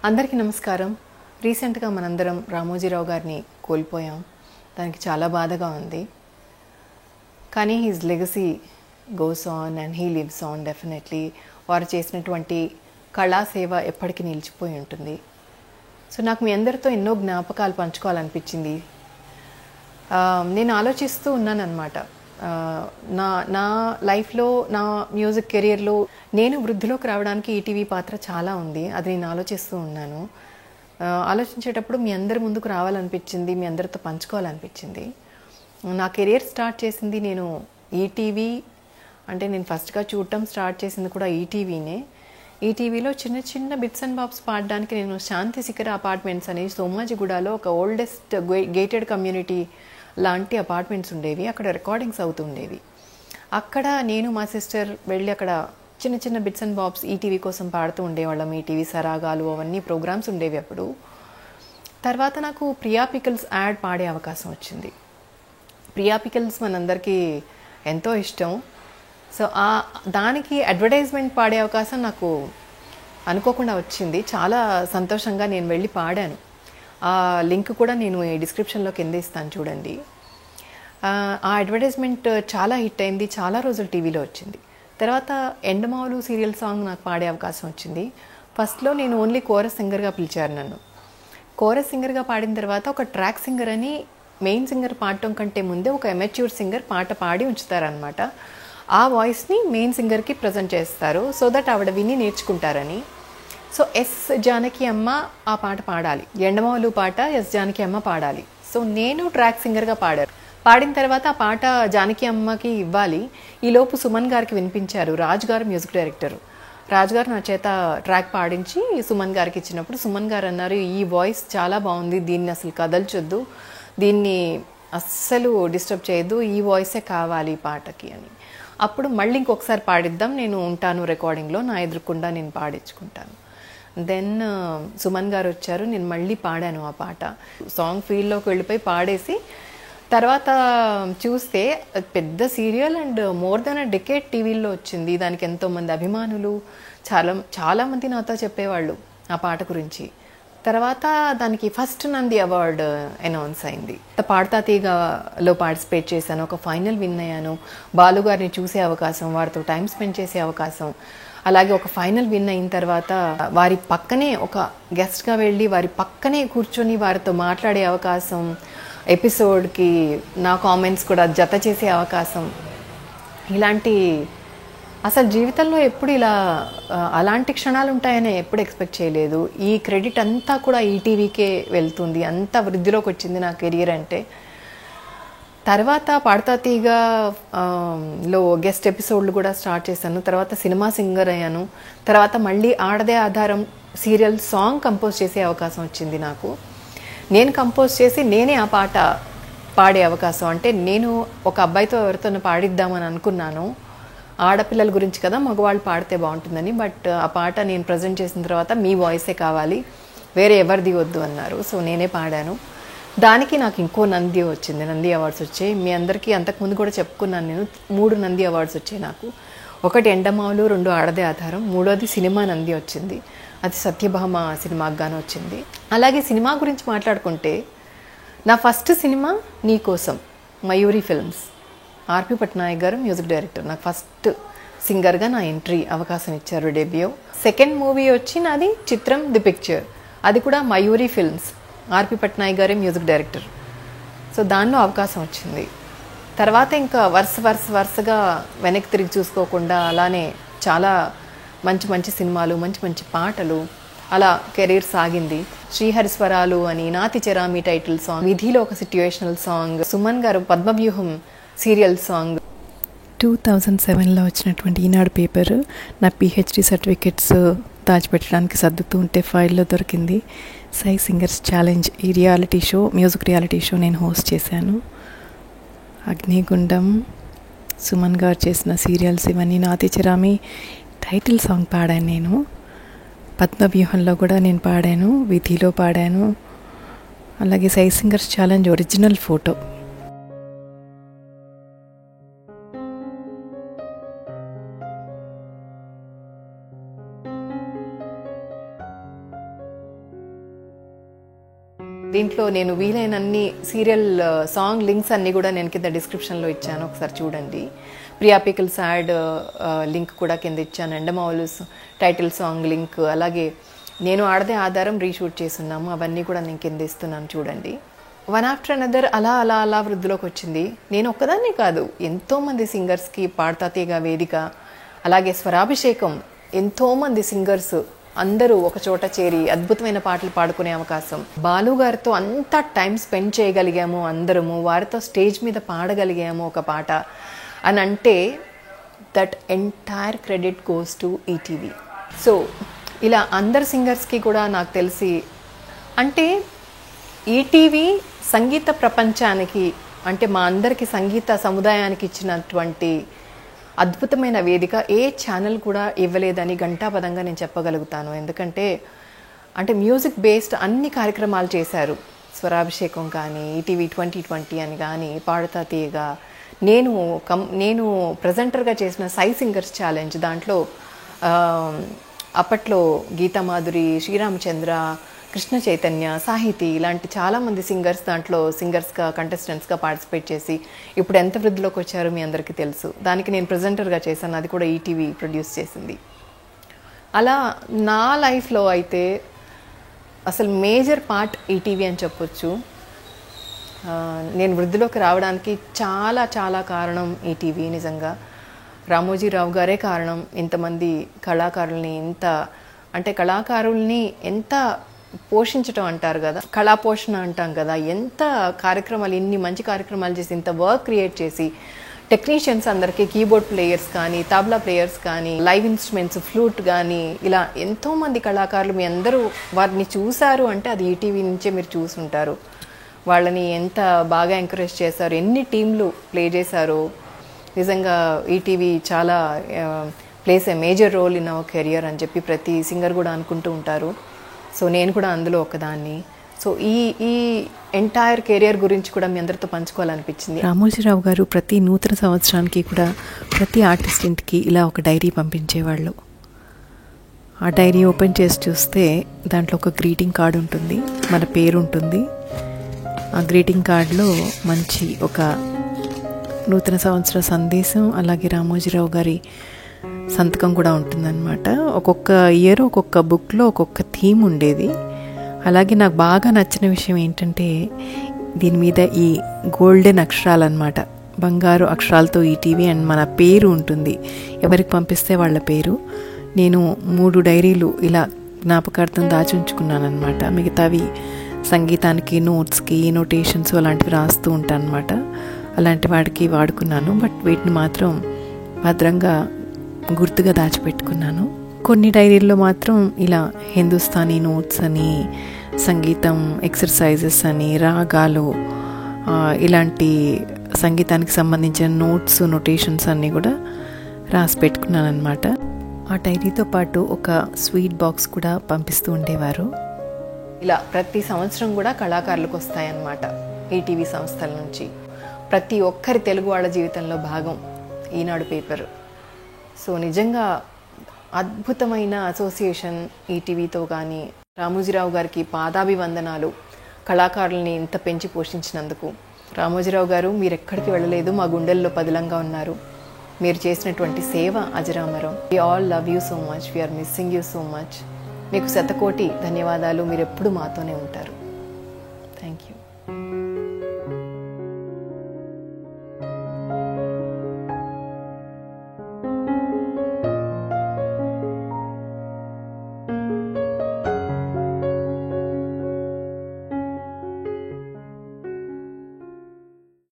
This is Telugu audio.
అందరికీ నమస్కారం. రీసెంట్గా మనందరం రామోజీరావు గారిని కోల్పోయాం. దానికి చాలా బాధగా ఉంది. కానీ his legacy goes on and he lives on definitely. వారు చేసినటువంటి కళాసేవ ఎప్పటికీ నిలిచిపోయి ఉంటుంది. సో నాకు మీ అందరితో ఎన్నో జ్ఞాపకాలు పంచుకోవాలనిపించింది. నేను ఆలోచిస్తూ ఉన్నాను అనమాట. నా నా లైఫ్లో, నా మ్యూజిక్ కెరియర్లో నేను వృద్ధిలోకి రావడానికి ఈటీవీ పాత్ర చాలా ఉంది. అది నేను ఆలోచిస్తూ ఉన్నాను. ఆలోచించేటప్పుడు మీ అందరి ముందుకు రావాలనిపించింది, మీ అందరితో పంచుకోవాలనిపించింది. నా కెరియర్ స్టార్ట్ చేసింది నేను ఈటీవీ, అంటే నేను ఫస్ట్గా చూడటం స్టార్ట్ చేసింది కూడా ఈటీవీనే. ఈటీవీలో చిన్న చిన్న బిట్స్ అండ్ బాబ్స్ పాడడానికి నేను శాంతి శిఖర అపార్ట్మెంట్స్ అని సోమాజిగూడలో ఒక ఓల్డెస్ట్ గేటెడ్ కమ్యూనిటీ లాంటి అపార్ట్మెంట్స్ ఉండేవి. అక్కడ రికార్డింగ్స్ అవుతుండేవి. అక్కడ నేను మా సిస్టర్ వెళ్ళి అక్కడ చిన్న చిన్న బిట్స్ అండ్ బాబ్స్ ఈటీవీ కోసం పాడుతూ ఉండేవాళ్ళం. ఈటీవీ సరాగాలు అవన్నీ ప్రోగ్రామ్స్ ఉండేవి అప్పుడు. తర్వాత నాకు ప్రియా పికల్స్ యాడ్ పాడే అవకాశం వచ్చింది. ప్రియా పికల్స్ మనందరికీ ఎంతో ఇష్టం. సో దానికి అడ్వర్టైజ్మెంట్ పాడే అవకాశం నాకు అనుకోకుండా వచ్చింది. చాలా సంతోషంగా నేను వెళ్ళి పాడాను. ఆ లింక్ కూడా నేను ఈ డిస్క్రిప్షన్లో కింద ఇస్తాను, చూడండి. ఆ అడ్వర్టైజ్మెంట్ చాలా హిట్ అయింది. చాలా రోజులు టీవీలో వచ్చింది. తర్వాత ఎండమావులు సీరియల్ సాంగ్ నాకు పాడే అవకాశం వచ్చింది. ఫస్ట్లో నేను ఓన్లీ కోరస్ సింగర్గా పిలిచారు నన్ను. కోరస్ సింగర్గా పాడిన తర్వాత ఒక ట్రాక్ సింగర్ అని మెయిన్ సింగర్ పాడటం కంటే ముందే ఒక ఎమెచ్యూర్ సింగర్ పాట పాడి ఉంచుతారనమాట. ఆ వాయిస్ని మెయిన్ సింగర్కి ప్రజెంట్ చేస్తారు, సో దట్ ఆవిడ విని నేర్చుకుంటారని. సో ఎస్ జానకి అమ్మ ఆ పాట పాడాలి, ఎండమావులు పాట ఎస్ జానకి అమ్మ పాడాలి. సో నేను ట్రాక్ సింగర్గా పాడిన తర్వాత ఆ పాట జానకి అమ్మకి ఇవ్వాలి. ఈలోపు సుమన్ గారికి వినిపించారు. రాజ్ గారు మ్యూజిక్ డైరెక్టర్. రాజ్ గారు నా చేత ట్రాక్ పాడించి సుమన్ గారికి ఇచ్చినప్పుడు సుమన్ గారు అన్నారు, ఈ వాయిస్ చాలా బాగుంది, దీన్ని అసలు కదల్చొద్దు, దీన్ని అస్సలు డిస్టర్బ్ చేయొద్దు, ఈ వాయిసే కావాలి ఈ పాటకి అని. అప్పుడు మళ్ళీ ఇంకొకసారి పాడిద్దాం, నేను ఉంటాను రికార్డింగ్లో, నా ఎదురుకుండా నేను పాడించుకుంటాను. దెన్ సుమన్ గారు వచ్చారు, నేను మళ్ళీ పాడాను ఆ పాట. సాంగ్ ఫీల్డ్లోకి వెళ్ళిపోయి పాడేసి తర్వాత చూస్తే పెద్ద serial and more than a decade టీవీలో వచ్చింది. దానికి ఎంతోమంది అభిమానులు, చాలామంది నాతో చెప్పేవాళ్ళు ఆ పాట గురించి. తర్వాత దానికి ఫస్ట్ నంది అవార్డు అనౌన్స్ అయింది. పాడతా తీగలో పార్టిసిపేట్ చేశాను, ఒక ఫైనల్ విన్ అయ్యాను. బాలు గారిని చూసే అవకాశం, వారితో టైం స్పెండ్ చేసే అవకాశం, అలాగే ఒక ఫైనల్ విన్ అయిన తర్వాత వారి పక్కనే ఒక గెస్ట్గా వెళ్ళి వారి పక్కనే కూర్చొని వారితో మాట్లాడే అవకాశం, ఎపిసోడ్కి నా కామెంట్స్ కూడా జత చేసే అవకాశం, ఇలాంటి అసలు జీవితంలో ఎప్పుడు ఇలా అలాంటి క్షణాలు ఉంటాయని ఎప్పుడు ఎక్స్పెక్ట్ చేయలేదు. ఈ క్రెడిట్ అంతా కూడా ఈటీవీకే వెళ్తుంది. అంత వృద్ధిలోకి వచ్చింది నా కెరియర్ అంటే. తర్వాత పాడతా తీగలో గెస్ట్ ఎపిసోడ్లు కూడా స్టార్ట్ చేశాను. తర్వాత సినిమా సింగర్ అయ్యాను. తర్వాత మళ్ళీ ఆడదే ఆధారం సీరియల్ సాంగ్ కంపోజ్ చేసే అవకాశం వచ్చింది నాకు. నేను కంపోజ్ చేసి నేనే ఆ పాట పాడే అవకాశం. అంటే నేను ఒక అబ్బాయితో ఎవరితో పాడిద్దామని అనుకున్నాను. ఆడపిల్లల గురించి కదా, మగవాళ్ళు పాడితే బాగుంటుందని. బట్ ఆ పాట నేను ప్రజెంట్ చేసిన తర్వాత మీ వాయిసే కావాలి, వేరే ఎవరిది వద్దు అన్నారు. సో నేనే పాడాను. దానికి నాకు ఇంకో నంది వచ్చింది, నంది అవార్డ్స్ వచ్చాయి. మీ అందరికీ అంతకుముందు కూడా చెప్పుకున్నాను, నేను 3 నంది అవార్డ్స్ వచ్చాయి నాకు. ఒకటి ఎండమావులు, 2 ఆడదే ఆధారం, 3వది సినిమా నంది వచ్చింది. అది సత్యభామ సినిమాకు గాను వచ్చింది. అలాగే సినిమా గురించి మాట్లాడుకుంటే నా ఫస్ట్ సినిమా నీ కోసం, మయూరి ఫిల్మ్స్, ఆర్పి పట్నాయక్ గారు మ్యూజిక్ డైరెక్టర్. నాకు ఫస్ట్ సింగర్గా నా ఎంట్రీ అవకాశం ఇచ్చారు, డెబ్యూ. సెకండ్ మూవీ వచ్చి నాది చిత్రం ది పిక్చర్, అది కూడా మయూరి ఫిల్మ్స్, ఆర్పి పట్నాయక్ గారే మ్యూజిక్ డైరెక్టర్. సో దానిలో అవకాశం వచ్చింది. తర్వాత ఇంకా వరుసగా వెనక్కి తిరిగి చూసుకోకుండా అలానే చాలా మంచి మంచి సినిమాలు, మంచి మంచి పాటలు, అలా కెరీర్ సాగింది. శ్రీహరిస్వరాలు అని నాతి చెరామి టైటిల్ సాంగ్, విధిలో ఒక సిట్యుయేషనల్ సాంగ్, సుమన్ గారు పద్మవ్యూహం సీరియల్ సాంగ్. 2007లో వచ్చినటువంటి ఈనాడు పేపర్ నా పిహెచ్డి సర్టిఫికెట్స్ దాచిపెట్టడానికి సర్దుతూ ఉంటే ఫైల్లో దొరికింది. సై సింగర్స్ ఛాలెంజ్, ఈ reality show, music reality show నేను హోస్ట్ చేశాను. అగ్నిగుండం, సుమన్ గారు చేసిన సీరియల్స్ ఇవన్నీ, నాతి చెరామి టైటిల్ సాంగ్ పాడాను నేను. పద్మవ్యూహంలో కూడా నేను పాడాను, విధిలో పాడాను. అలాగే సై సింగర్స్ ఛాలెంజ్ ఒరిజినల్ ఫోటో దీంట్లో నేను వీలైనన్ని సీరియల్ సాంగ్ లింక్స్ అన్నీ కూడా నేను కింద డిస్క్రిప్షన్లో ఇచ్చాను, ఒకసారి చూడండి. ప్రియా పికిల్స్ యాడ్ లింక్ కూడా కింద ఇచ్చాను, ఎండమావులు టైటిల్ సాంగ్ లింక్, అలాగే నేను ఆడదే ఆధారం రీషూట్ చేస్తున్నాము, అవన్నీ కూడా నేను కింద ఇస్తున్నాను చూడండి. వన్ ఆఫ్టర్ అనదర్ అలా అలా అలా వృద్ధిలోకి వచ్చింది. నేను ఒక్కదాన్నే కాదు, ఎంతోమంది సింగర్స్కి పాడతా తీగ వేదిక, అలాగే స్వరాభిషేకం, ఎంతోమంది సింగర్స్ అందరూ ఒక చోట చేరి అద్భుతమైన పాటలు పాడుకునే అవకాశం. బాలు గారితో అంతా టైం స్పెండ్ చేయగలిగాము అందరము, వారితో స్టేజ్ మీద పాడగలిగాము ఒక పాట అని అంటే that entire credit goes to ETV. So ఇలా అందరు సింగర్స్కి కూడా నాకు తెలిసి అంటే ఈటీవీ సంగీత ప్రపంచానికి అంటే మా అందరికీ సంగీత సముదాయానికి ఇచ్చినటువంటి అద్భుతమైన వేదిక ఏ ఛానల్ కూడా ఇవ్వలేదని ఘంటాపదంగా నేను చెప్పగలుగుతాను. ఎందుకంటే అంటే మ్యూజిక్ బేస్డ్ అన్ని కార్యక్రమాలు చేశారు. స్వరాభిషేకం కానీ, ఈటీవీ 2020 అని కానీ, పాడతా తీయగా, నేను ప్రజెంటర్గా చేసిన సై సింగర్స్ ఛాలెంజ్, దాంట్లో అప్పట్లో గీతామాధురి, శ్రీరామచంద్ర, కృష్ణ చైతన్య, సాహితీ ఇలాంటి చాలామంది సింగర్స్ దాంట్లో సింగర్స్గా కంటెస్టెంట్స్గా పార్టిసిపేట్ చేసి ఇప్పుడు ఎంత వృద్ధిలోకి వచ్చారో మీ అందరికీ తెలుసు. దానికి నేను ప్రజెంటర్గా చేశాను, అది కూడా ఈటీవీ ప్రొడ్యూస్ చేసింది. అలా నా లైఫ్లో అయితే అసలు మేజర్ పార్ట్ ఈటీవీ అని చెప్పొచ్చు. నేను వృద్ధిలోకి రావడానికి చాలా చాలా కారణం ఈటీవీ. నిజంగా రామోజీరావు గారే కారణం. ఇంతమంది కళాకారుల్ని కళాకారుల్ని ఎంత పోషించటం అంటారు కదా, కళా పోషణ అంటాం కదా, ఎంత కార్యక్రమాలు, ఇన్ని మంచి కార్యక్రమాలు చేసి, ఇంత వర్క్ క్రియేట్ చేసి, టెక్నీషియన్స్ అందరికీ, కీబోర్డ్ ప్లేయర్స్ కానీ, తబలా ప్లేయర్స్ కానీ, లైవ్ ఇన్స్ట్రుమెంట్స్, ఫ్లూట్ కానీ, ఇలా ఎంతోమంది కళాకారులు మీ అందరూ వారిని చూశారు అంటే అది ఈటీవీ నుంచే మీరు చూసుంటారు. వాళ్ళని ఎంత బాగా ఎంకరేజ్ చేశారు, ఎన్ని టీంలు ప్లే చేశారో. నిజంగా ఈటీవీ చాలా plays a major role in our career అని చెప్పి ప్రతి సింగర్ కూడా అనుకుంటూ ఉంటారు. సో నేను కూడా అందులో ఒకదాన్ని. సో ఈ ఎంటైర్ కెరియర్ గురించి కూడా మీ అందరితో పంచుకోవాలనిపించింది. రామోజీరావు గారు ప్రతి నూతన సంవత్సరానికి కూడా ప్రతి ఆర్టిస్ట్ ఇంటికి ఇలా ఒక డైరీ పంపించేవాళ్ళు. ఆ డైరీ ఓపెన్ చేసి చూస్తే దాంట్లో ఒక గ్రీటింగ్ కార్డు ఉంటుంది, మన పేరు ఉంటుంది. ఆ గ్రీటింగ్ కార్డులో మంచి ఒక నూతన సంవత్సర సందేశం, అలాగే రామోజీరావు గారి సంతకం కూడా ఉంటుందన్నమాట. ఒక్కొక్క ఇయర్ ఒక్కొక్క బుక్లో ఒక్కొక్క థీమ్ ఉండేది. అలాగే నాకు బాగా నచ్చిన విషయం ఏంటంటే దీని మీద ఈ గోల్డెన్ అక్షరాలు అన్నమాట, బంగారు అక్షరాలతో ఈటీవీ అండ్ మన పేరు ఉంటుంది, ఎవరికి పంపిస్తే వాళ్ళ పేరు. నేను 3 డైరీలు ఇలా జ్ఞాపకార్థం దాచుంచుకున్నాను అనమాట. మిగతావి సంగీతానికి, నోట్స్కి, నోటేషన్స్ అలాంటివి రాస్తూ ఉంటాను అనమాట. అలాంటి వాడికి వాడుకున్నాను. బట్ వీటిని మాత్రం భద్రంగా గుర్తుగా దాచిపెట్టుకున్నాను. కొన్ని డైరీల్లో మాత్రం ఇలా హిందుస్థానీ నోట్స్ అని, సంగీతం ఎక్సర్సైజెస్ అని, రాగాలు, ఇలాంటి సంగీతానికి సంబంధించిన నోట్స్, నోటేషన్స్ అన్నీ కూడా రాసి పెట్టుకున్నాను అనమాట. ఆ డైరీతో పాటు ఒక స్వీట్ బాక్స్ కూడా పంపిస్తూ ఉండేవారు. ఇలా ప్రతి సంవత్సరం కూడా కళాకారులకు వస్తాయన్నమాట ఈటీవీ సంస్థల నుంచి. ప్రతి ఒక్కరి తెలుగు వాళ్ళ జీవితంలో భాగం ఈనాడు పేపర్. సో నిజంగా అద్భుతమైన అసోసియేషన్ ఈటీవీతో. కానీ రామోజీరావు గారికి పాదాభివందనాలు, కళాకారుల్ని ఇంత పెంచి పోషించినందుకు. రామోజీరావు గారు, మీరు ఎక్కడికి వెళ్ళలేదు, మా గుండెల్లో పదిలంగా ఉన్నారు. మీరు చేసినటువంటి సేవ అజరామరం. We all love you so much, we are missing you so much. మీకు శతకోటి ధన్యవాదాలు. మీరు ఎప్పుడు మాతోనే ఉంటారు.